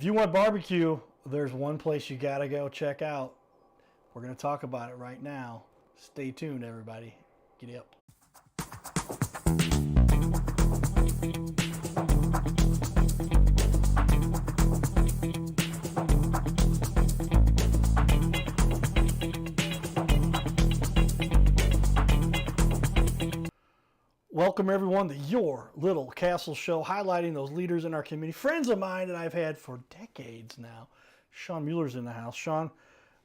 you want barbecue, there's one place you got to go check out. We're going to talk about it right now. Stay tuned, everybody. Giddy up. Welcome, everyone, to Your Little Castle Show, highlighting those leaders in our community, friends of mine that I've had for decades now. Shawn Mueller's in the house. Shawn,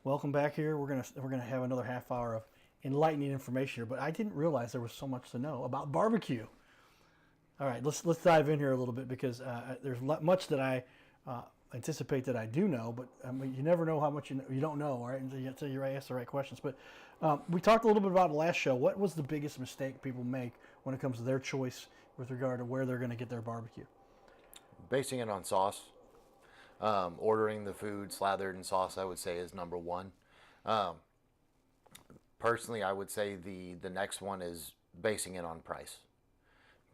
welcome back here. We're gonna have another half hour of enlightening information here, but I didn't realize there was so much to know about barbecue. All right, let's dive in here a little bit because there's much that I anticipate that I do know, but you never know how much you don't know, right? Until you ask the right questions. But we talked a little bit about the last show. What was the biggest mistake people make when it comes to their choice with regard to where they're going to get their barbecue? Basing it on sauce. Ordering the food slathered in sauce, I would say, is number one. Personally, I would say the next one is basing it on price.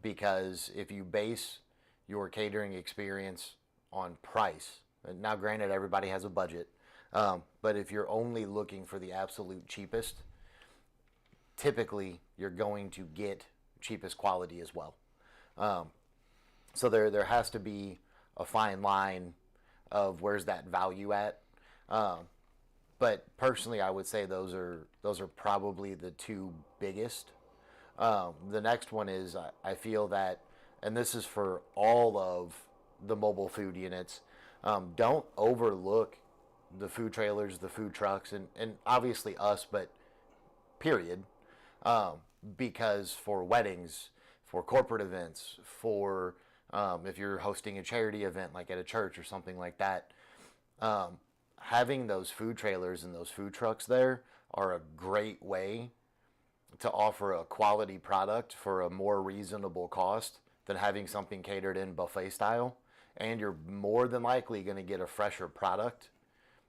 Because if you base your catering experience on price, and now granted everybody has a budget, but if you're only looking for the absolute cheapest, typically you're going to get cheapest quality as well. So there has to be a fine line of where's that value at. But personally, I would say those are probably the two biggest. The next one is I feel that, and this is for all of the mobile food units, don't overlook the food trailers, the food trucks, and obviously us, but period. Because for weddings, for corporate events, for if you're hosting a charity event like at a church or something like that, having those food trailers and those food trucks there are a great way to offer a quality product for a more reasonable cost than having something catered in buffet style. And you're more than likely going to get a fresher product,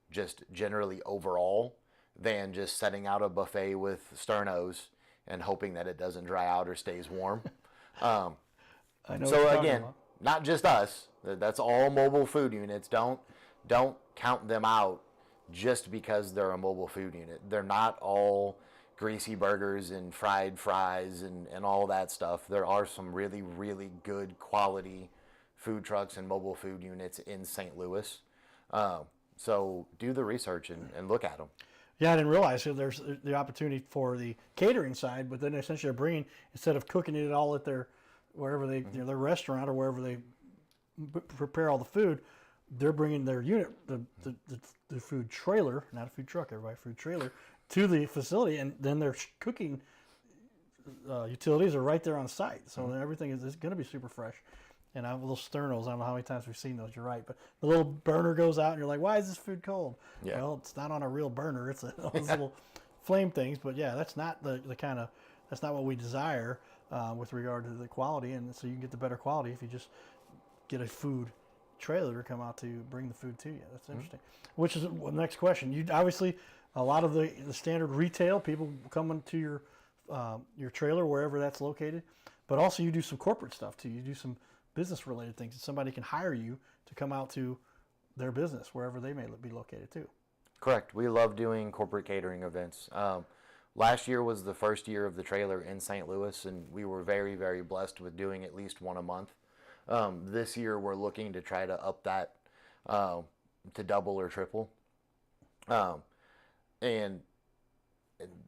just generally overall, than just setting out a buffet with sternos and hoping that it doesn't dry out or stays warm. I know So again, not just us. That's all mobile food units. Don't count them out just because they're a mobile food unit. They're not all greasy burgers and fried fries and all that stuff. There are some really, really good quality food trucks and mobile food units in St. Louis. So do the research and look at them. Yeah, I didn't realize there's the opportunity for the catering side, but then essentially they're bringing, instead of cooking it all at their wherever they their restaurant or wherever they prepare all the food, they're bringing their unit, the food trailer, not a food truck, everybody, food trailer, to the facility, and then their cooking utilities are right there on site, so everything is going to be super fresh. And I have little sternos. I don't know how many times we've seen those. You're right, but the little burner goes out, and you're like, "Why is this food cold?" Yeah. Well, it's not on a real burner. It's those little flame things. But yeah, that's not the kind of, that's not what we desire with regard to the quality. And so you can get the better quality if you just get a food trailer to come out to bring the food to you. That's interesting. Which is the next question. You obviously, a lot of the standard retail people come into your trailer wherever that's located, but also you do some corporate stuff too. You do some business related things. Somebody can hire you to come out to their business wherever they may be located too. Correct. We love doing corporate catering events. Last year was the first year of the trailer in St. Louis, and we were very, very blessed with doing at least one a month. This year we're looking to try to up that to double or triple. And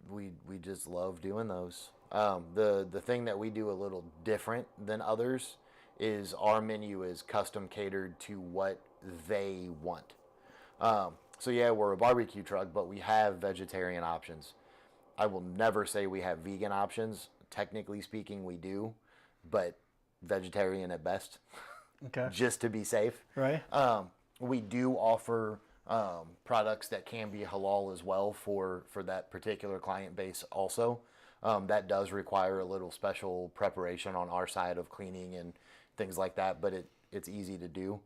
we just love doing those. The thing that we do a little different than others is our menu is custom catered to what they want. So yeah, we're a barbecue truck, but we have vegetarian options. I will never say we have vegan options. Technically speaking, we do, but vegetarian at best. Okay. Just to be safe. Right. We do offer products that can be halal as well for that particular client base also. That does require a little special preparation on our side of cleaning and things like that, but it's easy to do.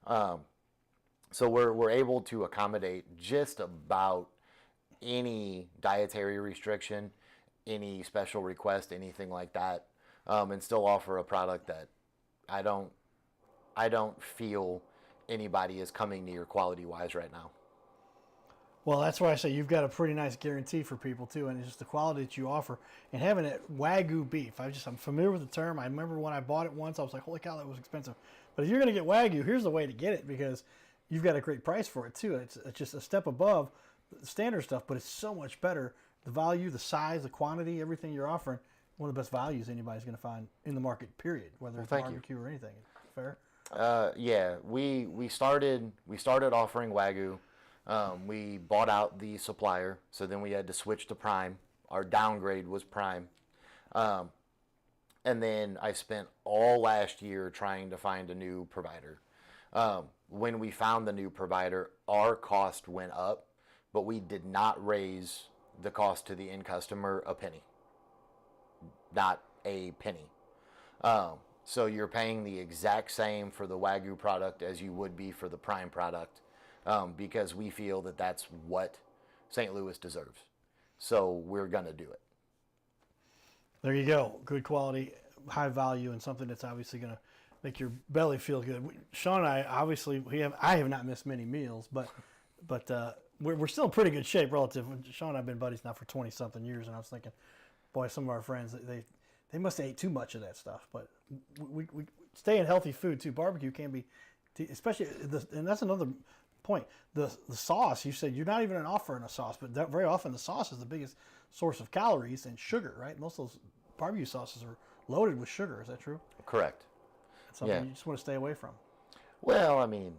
So we're able to accommodate just about any dietary restriction, any special request, anything like that, and still offer a product that I don't feel anybody is coming near quality-wise right now. Well, that's why I say you've got a pretty nice guarantee for people too, and it's just the quality that you offer. And having that Wagyu beef, I'm familiar with the term. I remember when I bought it once, I was like, holy cow, that was expensive. But if you're going to get Wagyu, here's the way to get it, because you've got a great price for it too. It's just a step above the standard stuff, but it's so much better. The value, the size, the quantity, everything you're offering, one of the best values anybody's going to find in the market, period, whether it's barbecue or anything. Fair? Yeah, we started offering Wagyu. We bought out the supplier, so then we had to switch to Prime. Our downgrade was Prime. And then I spent all last year trying to find a new provider. When we found the new provider, our cost went up, but we did not raise the cost to the end customer a penny. Not a penny. So you're paying the exact same for the Wagyu product as you would be for the Prime product. Because we feel that that's what St. Louis deserves. So we're going to do it. There you go. Good quality, high value, and something that's obviously going to make your belly feel good. Shawn and I, obviously, I have not missed many meals, but we're still in pretty good shape relative. Shawn and I have been buddies now for 20-something years, and I was thinking, boy, some of our friends, they must have ate too much of that stuff. But we stay in healthy food, too. Barbecue can be, especially, and that's another point. The sauce, you said you're not even offering a sauce, but very often the sauce is the biggest source of calories and sugar, right? Most of those barbecue sauces are loaded with sugar. Is that true? Correct. That's something you just want to stay away from. Well, I mean,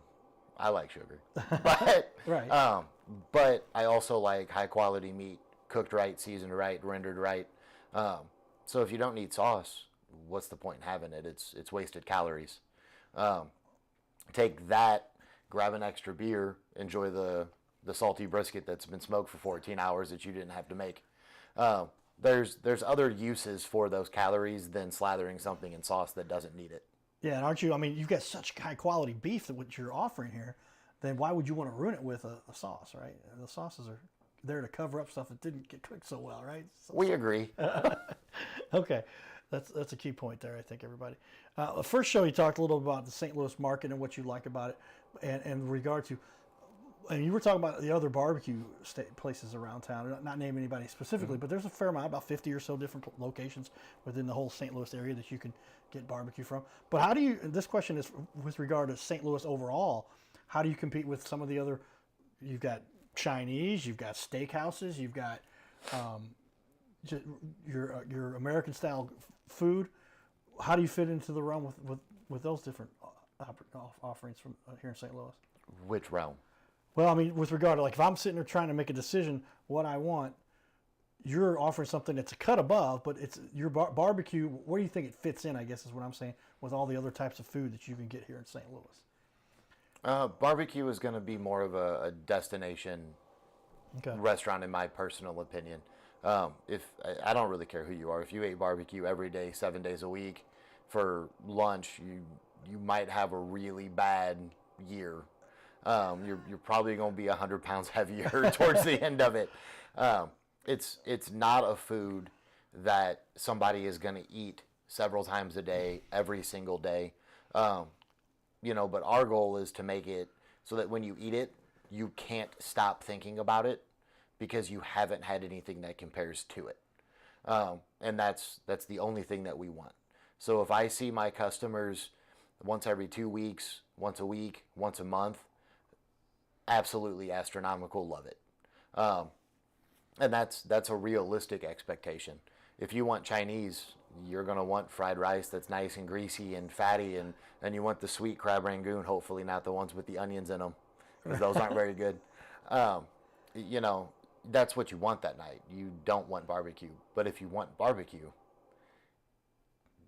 I like sugar, but right. But I also like high quality meat, cooked right, seasoned right, rendered right. So if you don't need sauce, what's the point in having it? It's wasted calories. Take that. Grab an extra beer, enjoy the salty brisket that's been smoked for 14 hours that you didn't have to make. There's other uses for those calories than slathering something in sauce that doesn't need it. Yeah, and aren't you? I mean, you've got such high quality beef that what you're offering here, then why would you want to ruin it with a sauce, right? The sauces are there to cover up stuff that didn't get cooked so well, right? We agree. Okay. That's a key point there, I think, everybody. The first show, you talked a little about the St. Louis market and what you like about it, and in regard to, and you were talking about the other barbecue places around town, not naming anybody specifically, but there's a fair amount, about 50 or so different locations within the whole St. Louis area that you can get barbecue from. But how do you, this question is with regard to St. Louis overall, how do you compete with some of the other, you've got Chinese, you've got steakhouses, you've got your American style food. How do you fit into the realm with those different offerings from here in St. Louis? Which realm? Well, I mean, with regard to, like, if I'm sitting there trying to make a decision what I want, you're offering something that's a cut above, but it's your barbecue. Where do you think it fits in, I guess is what I'm saying, with all the other types of food that you can get here in St. Louis? Barbecue is going to be more of a destination restaurant, in my personal opinion. If I don't really care who you are. If you ate barbecue every day, 7 days a week for lunch, you might have a really bad year. You're probably going to be 100 pounds heavier towards the end of it. It's not a food that somebody is going to eat several times a day, every single day. But our goal is to make it so that when you eat it, you can't stop thinking about it, because you haven't had anything that compares to it. And that's the only thing that we want. So if I see my customers once every 2 weeks, once a week, once a month, absolutely astronomical, love it. And that's a realistic expectation. If you want Chinese, you're going to want fried rice that's nice and greasy and fatty, and you want the sweet crab rangoon, hopefully not the ones with the onions in them, because those aren't very good. That's what you want that night. You don't want barbecue. But if you want barbecue,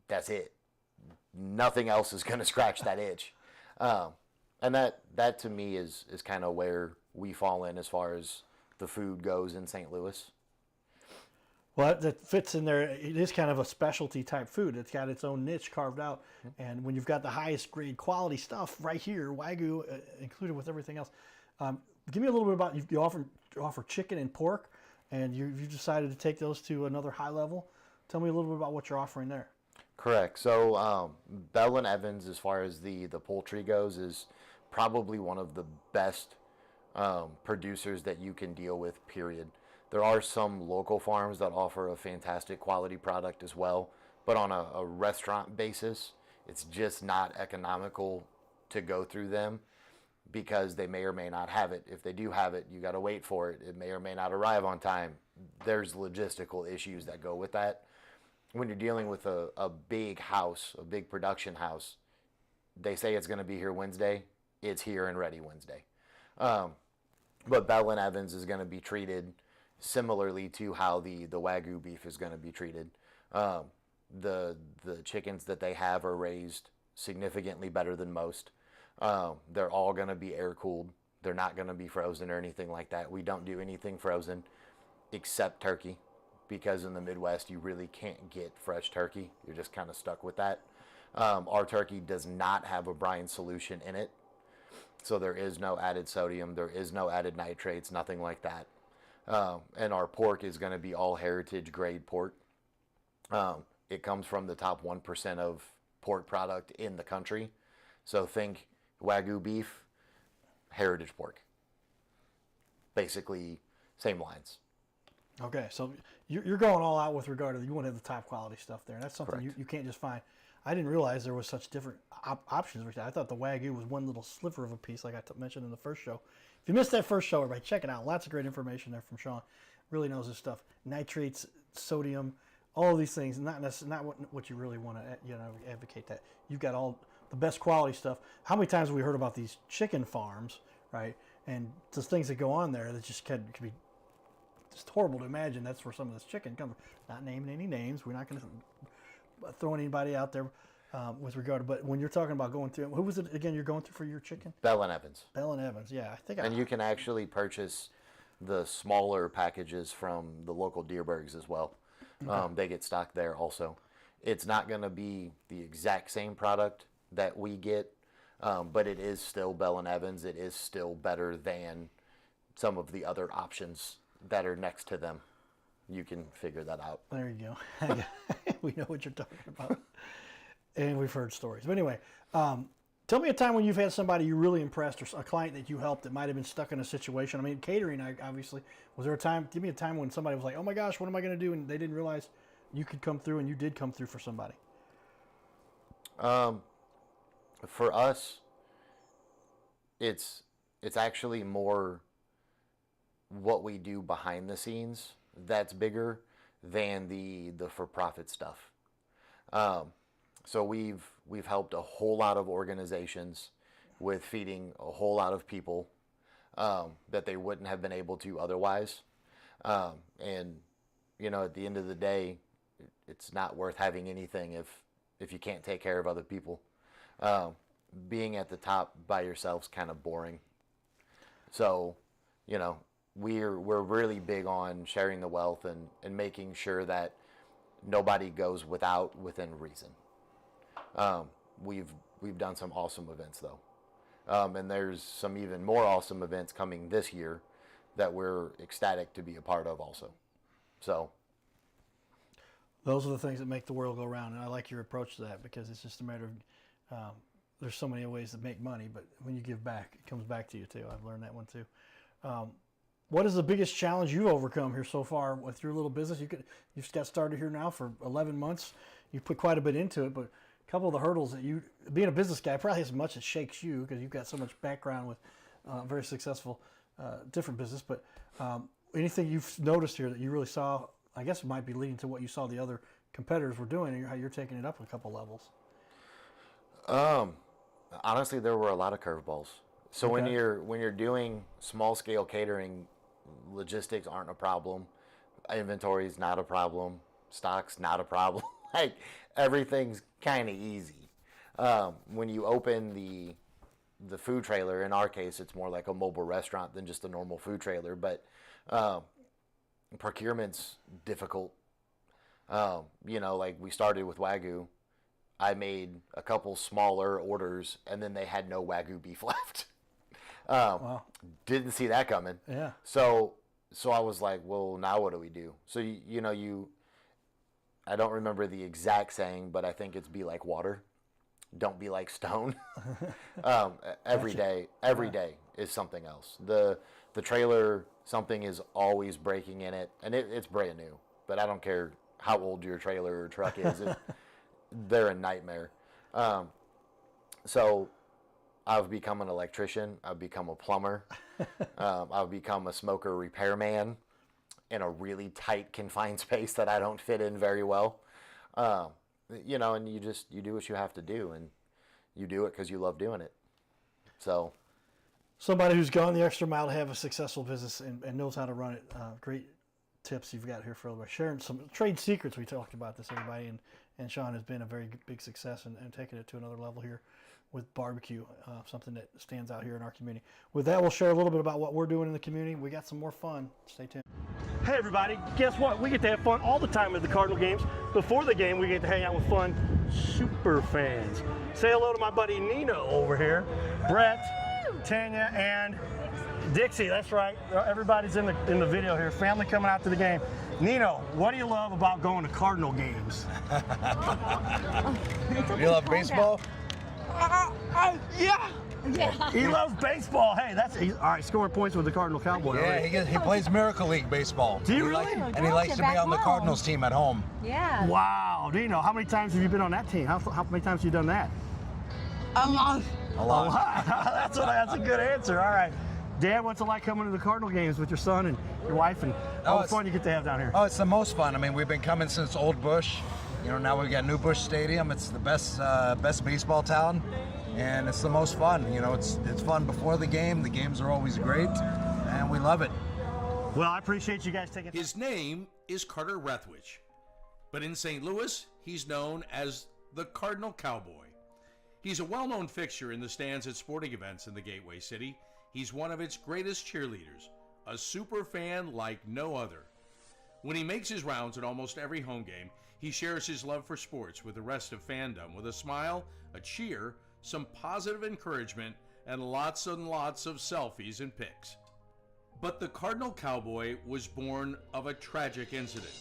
that's it. Nothing else is going to scratch that itch. And that to me is kind of where we fall in as far as the food goes in St. Louis. Well, that fits in there. It is kind of a specialty type food. It's got its own niche carved out. And when you've got the highest grade quality stuff right here, Wagyu included with everything else. Give me a little bit about, you offer chicken and pork, and you decided to take those to another high level. Tell me a little bit about what you're offering there. Correct. So Bell and Evans, as far as the poultry goes, is probably one of the best producers that you can deal with, period. There are some local farms that offer a fantastic quality product as well, but on a restaurant basis, it's just not economical to go through them because they may or may not have it. If they do have it, you got to wait for it. It may or may not arrive on time. There's logistical issues that go with that. When you're dealing with a big house, a big production house, they say it's going to be here Wednesday. It's here and ready Wednesday. But Bell and Evans is going to be treated similarly to how the Wagyu beef is going to be treated. The chickens that they have are raised significantly better than most. They're all going to be air cooled. They're not going to be frozen or anything like that. We don't do anything frozen except turkey, because in the Midwest you really can't get fresh turkey. You're just kind of stuck with that. Our turkey does not have a brine solution in it, so there is no added sodium, there is no added nitrates, nothing like that. And our pork is going to be all heritage grade pork. It comes from the top 1% of pork product in the country. So think Wagyu beef, heritage pork. Basically, same lines. Okay, so you're going all out with regard to, you want to have the top quality stuff there. And that's something you can't just find. I didn't realize there was such different options. I thought the Wagyu was one little sliver of a piece, like I mentioned in the first show. If you missed that first show, everybody, check it out. Lots of great information there from Shawn. Really knows his stuff. Nitrates, sodium, all of these things. Not what you really want to advocate that. You've got all the best quality stuff. How many times have we heard about these chicken farms, right? And just things that go on there that just could be just horrible to imagine. That's where some of this chicken comes from. Not naming any names. We're not going to throw anybody out there with regard to. But when you're talking about going through, who was it again you're going through for your chicken? Bell and Evans. Bell and Evans, yeah. I think. And you can actually purchase the smaller packages from the local Deerbergs as well. Okay. They get stocked there also. It's not going to be the exact same product that we get, but it is still Bell and Evans. It is still better than some of the other options that are next to them. You can figure that out. There you go. We know what you're talking about. And we've heard stories. But anyway, tell me a time when you've had somebody you really impressed, or a client that you helped that might have been stuck in a situation. I mean, catering, obviously. Was there a time, give me a time when somebody was like, oh my gosh, what am I going to do? And they didn't realize you could come through, and you did come through for somebody. For us, it's actually more what we do behind the scenes that's bigger than the for-profit stuff. So we've helped a whole lot of organizations with feeding a whole lot of people that they wouldn't have been able to otherwise. And at the end of the day, it's not worth having anything if you can't take care of other people. Being at the top by yourself's kind of boring. So, we're really big on sharing the wealth and making sure that nobody goes within reason. We've done some awesome events though. And there's some even more awesome events coming this year that we're ecstatic to be a part of also. So those are the things that make the world go round, and I like your approach to that, because it's just a matter of there's so many ways to make money, but when you give back, it comes back to you too. I've learned that one too. What is the biggest challenge you've overcome here so far with your little business? You've got started here now for 11 months. You put quite a bit into it, but a couple of the hurdles that you, being a business guy, probably as much as shakes you, because you've got so much background with very successful different business. But anything you've noticed here that you really saw, I guess it might be leading to what you saw the other competitors were doing, and how you're taking it up a couple levels. Honestly, there were a lot of curveballs. So when you're doing small scale catering, logistics aren't a problem. Inventory is not a problem. Stock's not a problem. Like, everything's kind of easy. When you open the food trailer, in our case, it's more like a mobile restaurant than just a normal food trailer. But procurement's difficult. Like we started with Wagyu. I made a couple smaller orders, and then they had no Wagyu beef left. Wow. Didn't see that coming. Yeah. So I was like, well, now what do we do? So, I don't remember the exact saying, but I think it's be like water. don't be like Stone. Every day is something else. The trailer, something is always breaking in it, and it's brand new. But I don't care how old your trailer or truck is. They're a nightmare. So I've become an electrician. I've become a plumber. I've become a smoker repairman in a really tight, confined space that I don't fit in very well. You know, and you do what you have to do, and you do it because you love doing it. So, somebody who's gone the extra mile to have a successful business and knows how to run it. Great tips you've got here for everybody. Sharing some trade secrets. We talked about this, everybody, and Shawn has been a very big success and taking it to another level here with barbecue, something that stands out here in our community. With that, we'll share a little bit about what we're doing in the community. We got some more fun. Stay tuned. Hey everybody, guess what? We get to have fun all the time at the Cardinal games. Before the game, we get to hang out with fun super fans. Say hello to my buddy Nino over here, Brett, Tanya, and Dixie. That's right. Everybody's in the video here. Family coming out to the game. Nino, what do you love about going to Cardinal games? You love baseball? Yeah. He loves baseball. Hey, all right. Scoring points with the Cardinal Cowboy. Yeah, he plays Miracle League baseball. Do you really? And he likes to be on the Cardinals team at home. Yeah. Wow. Do you know how many times have you been on that team? How many times have you done that? A lot. That's a good answer. All right. Dad, what's it like coming to the Cardinal games with your son and your wife and all the fun you get to have down here? Oh, it's the most fun. I mean, we've been coming since Old Bush. You know, now we've got New Bush Stadium. It's the best baseball town, and it's the most fun. You know, it's fun before the game. The games are always great, and we love it. Well, I appreciate you guys taking. His name is Carter Rethwich, but in St. Louis, he's known as the Cardinal Cowboy. He's a well-known fixture in the stands at sporting events in the Gateway City. He's one of its greatest cheerleaders, a super fan like no other. When he makes his rounds at almost every home game, he shares his love for sports with the rest of fandom with a smile, a cheer, some positive encouragement, and lots of selfies and pics. But the Cardinal Cowboy was born of a tragic incident.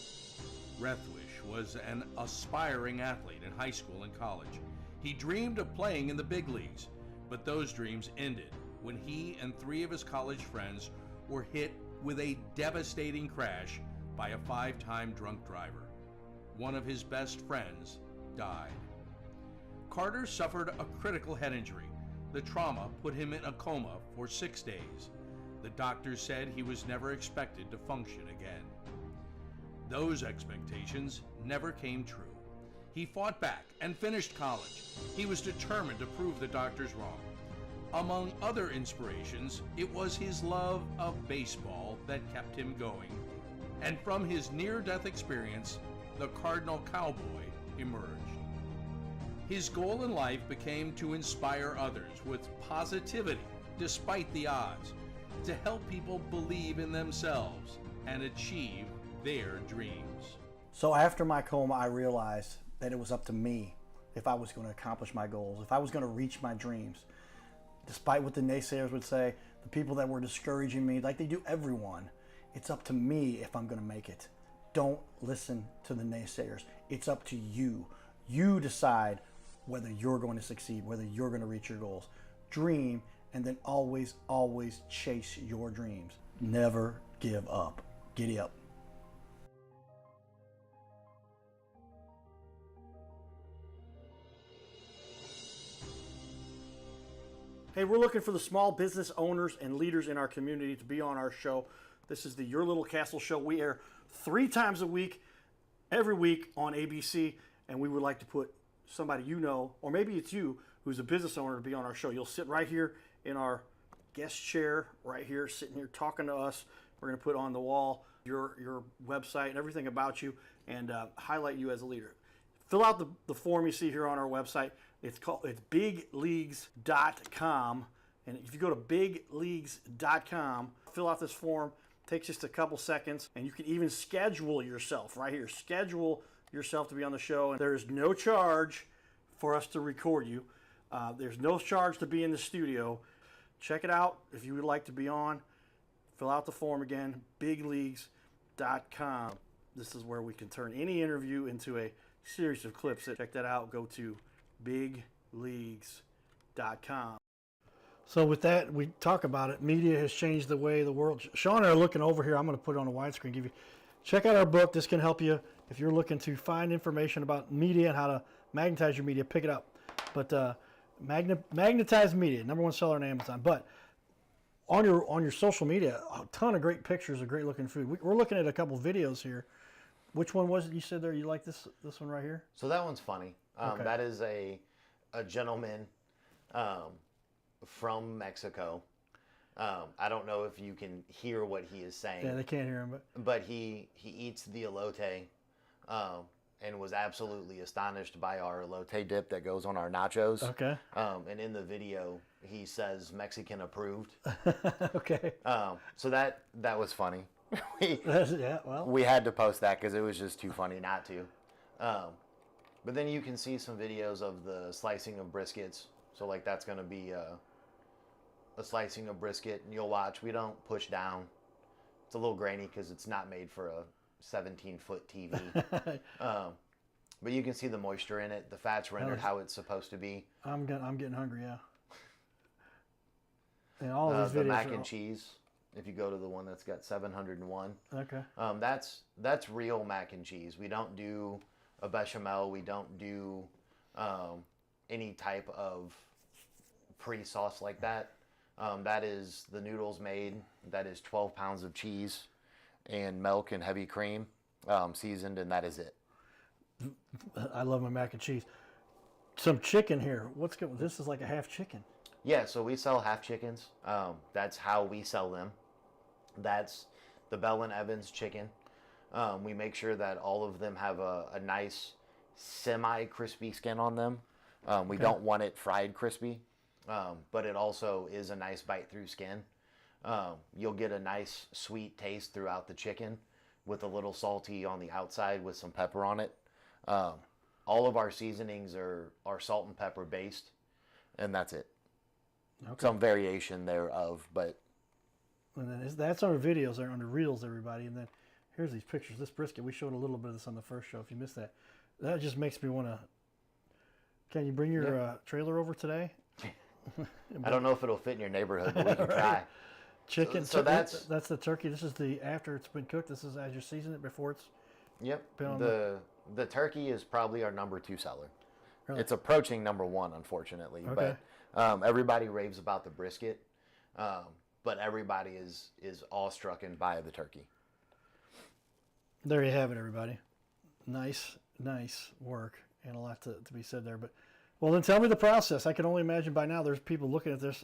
Rethwich was an aspiring athlete in high school and college. He dreamed of playing in the big leagues, but those dreams ended when he and 3 of his college friends were hit with a devastating crash by a 5-time drunk driver. One of his best friends died. Carter suffered a critical head injury. The trauma put him in a coma for 6 days. The doctors said he was never expected to function again. Those expectations never came true. He fought back and finished college. He was determined to prove the doctors wrong. Among other inspirations, it was his love of baseball that kept him going. And from his near-death experience, the Cardinal Cowboy emerged. His goal in life became to inspire others with positivity despite the odds, to help people believe in themselves and achieve their dreams. So after my coma, I realized that it was up to me if I was going to accomplish my goals, if I was going to reach my dreams. Despite what the naysayers would say, the people that were discouraging me, like they do everyone, it's up to me if I'm going to make it. Don't listen to the naysayers. It's up to you. You decide whether you're going to succeed, whether you're going to reach your goals. Dream, and then always, always chase your dreams. Never give up. Giddy up. Hey, we're looking for the small business owners and leaders in our community to be on our show. This is the Your Little Castle Show. We air 3 times a week, every week on ABC, and we would like to put somebody you know, or maybe it's you, who's a business owner to be on our show. You'll sit right here in our guest chair, right here, sitting here talking to us. We're going to put on the wall your website and everything about you and highlight you as a leader. Fill out the form you see here on our website. It's bigleagues.com, and if you go to bigleagues.com, fill out this form. It takes just a couple seconds, and you can even schedule yourself right here. Schedule yourself to be on the show, and there is no charge for us to record you. There's no charge to be in the studio. Check it out if you would like to be on. Fill out the form again, bigleagues.com. This is where we can turn any interview into a series of clips. Check that out. Go to bigleagues.com. leagues.com. So with that, we talk about it. Media has changed the way the world. Shawn and I are looking over here. I'm going to put it on a widescreen. Check out our book. This can help you if you're looking to find information about media and how to magnetize your media. Pick it up. But magnetize media, #1 seller on Amazon. But on your social media, a ton of great pictures of great looking food. We're looking at a couple videos here. Which one was it you said there? You like this one right here? So that one's funny. Okay. That is a gentleman from Mexico. I don't know if you can hear what he is saying. Yeah, they can't hear him, but he eats the elote, and was absolutely astonished by our elote dip that goes on our nachos. Okay. And in the video, he says Mexican approved. Okay. So that was funny. Well. We had to post that because it was just too funny not to. But then you can see some videos of the slicing of briskets. So like that's going to be a slicing of brisket, and you'll watch. We don't push down. It's a little grainy because it's not made for a 17-foot TV. But you can see the moisture in it. The fat's rendered how it's supposed to be. I'm getting hungry, yeah. And all of these the videos mac and cheese. If you go to the one that's got 701. Okay. That's real mac and cheese. We don't do a bechamel. We don't do any type of pre-sauce like that. That is the noodles made. That is 12 pounds of cheese and milk and heavy cream seasoned, and that is it. I love my mac and cheese. Some chicken here. What's good? This is like a half chicken. Yeah, so we sell half chickens. That's how we sell them. That's the Bell & Evans chicken. We make sure that all of them have a nice semi-crispy skin on them. We don't want it fried crispy, but it also is a nice bite-through skin. You'll get a nice sweet taste throughout the chicken with a little salty on the outside with some pepper on it. All of our seasonings are salt and pepper based, and that's it. Okay. Some variation thereof, but... And then that's our videos there under Reels, everybody. And then here's these pictures. This brisket, we showed a little bit of this on the first show. If you missed that, that just makes me want to... Can you bring your trailer over today? I don't know if it'll fit in your neighborhood, but we can try. Chicken. So that's the turkey. This is the after it's been cooked. This is as you season it before it's. Yep. The turkey is probably our #2 seller. Really? It's approaching #1, unfortunately. Okay. But everybody raves about the brisket, but everybody is awestruck by the turkey. There you have it, everybody. Nice work, and a lot to be said there. But well, then tell me the process. I can only imagine by now there's people looking at this.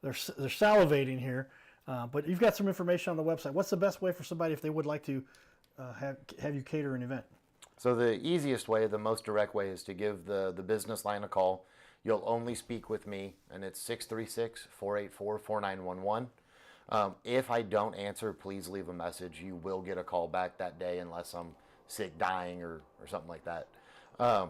They're salivating here, but you've got some information on the website. What's the best way for somebody if they would like to have you cater an event? So the easiest way, the most direct way, is to give the business line a call. You'll only speak with me, and it's 636-484-4911. If I don't answer, please leave a message. You will get a call back that day unless I'm sick, dying, or something like that.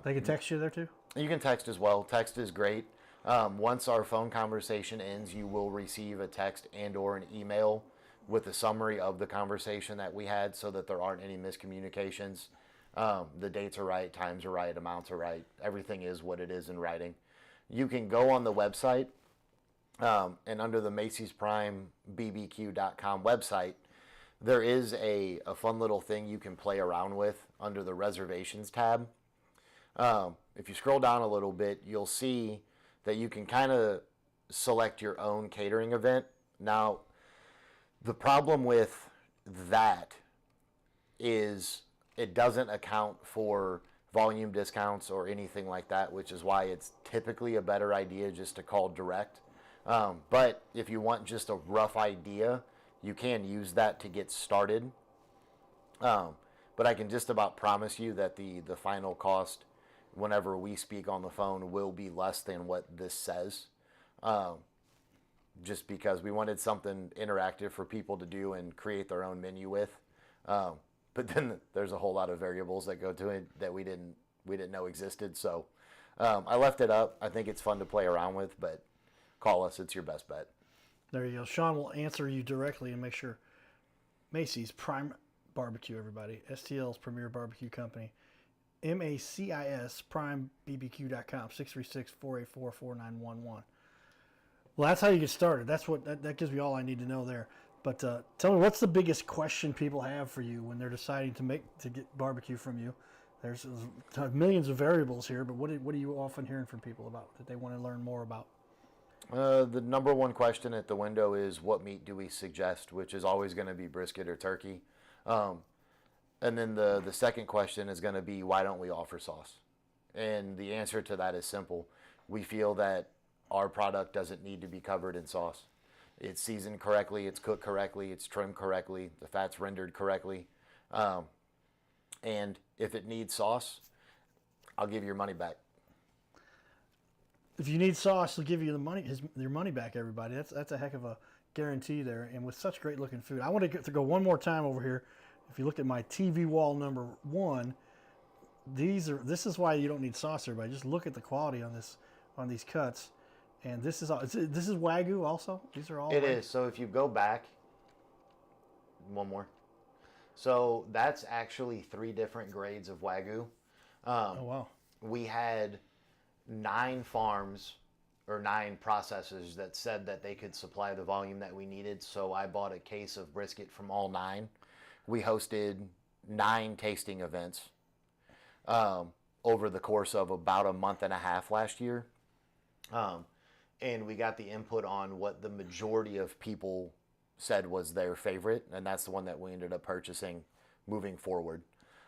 They can text you there too? You can text as well. Text is great. Once our phone conversation ends, you will receive a text and or an email with a summary of the conversation that we had so that there aren't any miscommunications. The dates are right, times are right, amounts are right. Everything is what it is in writing. You can go on the website and under the Macis Prime BBQ.com website, there is a fun little thing you can play around with under the reservations tab. If you scroll down a little bit, you'll see that you can kind of select your own catering event. Now, the problem with that is it doesn't account for volume discounts or anything like that, which is why it's typically a better idea just to call direct. But if you want just a rough idea, you can use that to get started. But I can just about promise you that the final cost whenever we speak on the phone will be less than what this says. Just because we wanted something interactive for people to do and create their own menu with. But then there's a whole lot of variables that go to it that we didn't know existed. So I left it up. I think it's fun to play around with, but call us. It's your best bet. There you go. Shawn will answer you directly and make sure. Macis Prime Barbecue, everybody. STL's premier barbecue company. MACIS, primebbq.com, 636-484-4911. Well, that's how you get started. That gives me all I need to know there. But tell me, what's the biggest question people have for you when they're deciding to get barbecue from you? There's millions of variables here, but what are you often hearing from people about that they want to learn more about? The number one question at the window is, what meat do we suggest, which is always going to be brisket or turkey. And then the second question is going to be, why don't we offer sauce? And the answer to that is simple. We feel that our product doesn't need to be covered in sauce. It's seasoned correctly, it's cooked correctly, it's trimmed correctly, the fat's rendered correctly. And if it needs sauce, I'll give you your money back. If you need sauce, he'll give you your money back, everybody. That's a heck of a guarantee there. And with such great looking food, I want to go one more time over here. If you look at my TV wall number 1, this is why you don't need sauce, everybody. Just look at the quality on these cuts. And this is Wagyu also? These are all It Wagyu? is. So if you go back, one more. So that's actually 3 different grades of Wagyu. Oh, wow. We had 9 farms or 9 processors that said that they could supply the volume that we needed. So I bought a case of brisket from all 9. We hosted 9 tasting events over the course of about a month and a half last year. And we got the input on what the majority of people said was their favorite, and that's the one that we ended up purchasing moving forward.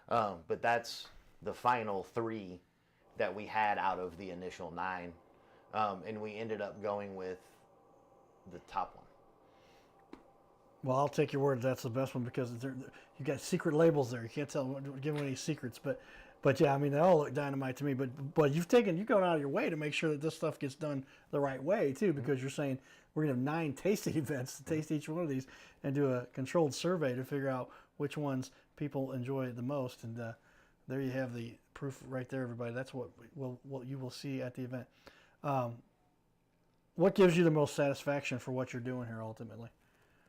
But that's the final 3 that we had out of the initial 9. And we ended up going with the top one. Well, I'll take your word that's the best one, because you got secret labels there. You can't give them any secrets, but yeah, I mean, they all look dynamite to me. But you've gone out of your way to make sure that this stuff gets done the right way too, because you're saying we're gonna have 9 tasting events to taste each one of these and do a controlled survey to figure out which ones people enjoy the most. And there you have the proof right there, everybody. That's what you will see at the event. What gives you the most satisfaction for what you're doing here ultimately?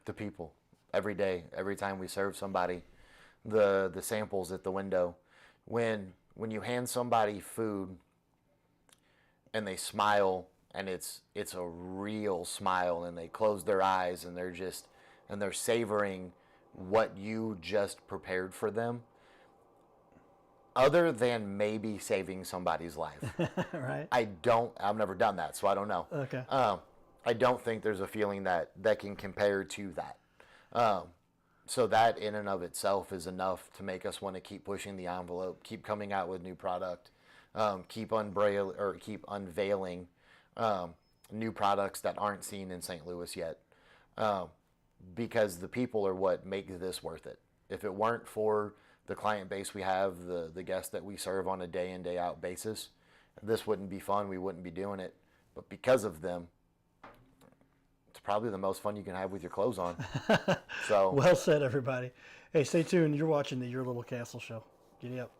The people. Every day, every time we serve somebody, the samples at the window. When you hand somebody food and they smile, and it's a real smile, and they close their eyes and they're savoring what you just prepared for them, other than maybe saving somebody's life. Right. I've never done that, so I don't know. Okay. I don't think there's a feeling that can compare to that. So that in and of itself is enough to make us want to keep pushing the envelope, keep coming out with new product, keep unveiling new products that aren't seen in St. Louis yet, because the people are what make this worth it. If it weren't for the client base we have, the guests that we serve on a day in, day out basis, this wouldn't be fun. We wouldn't be doing it. But because of them, it's probably the most fun you can have with your clothes on. So Well said, everybody. Hey, stay tuned. You're watching the Your Little Castle Show. Giddy up.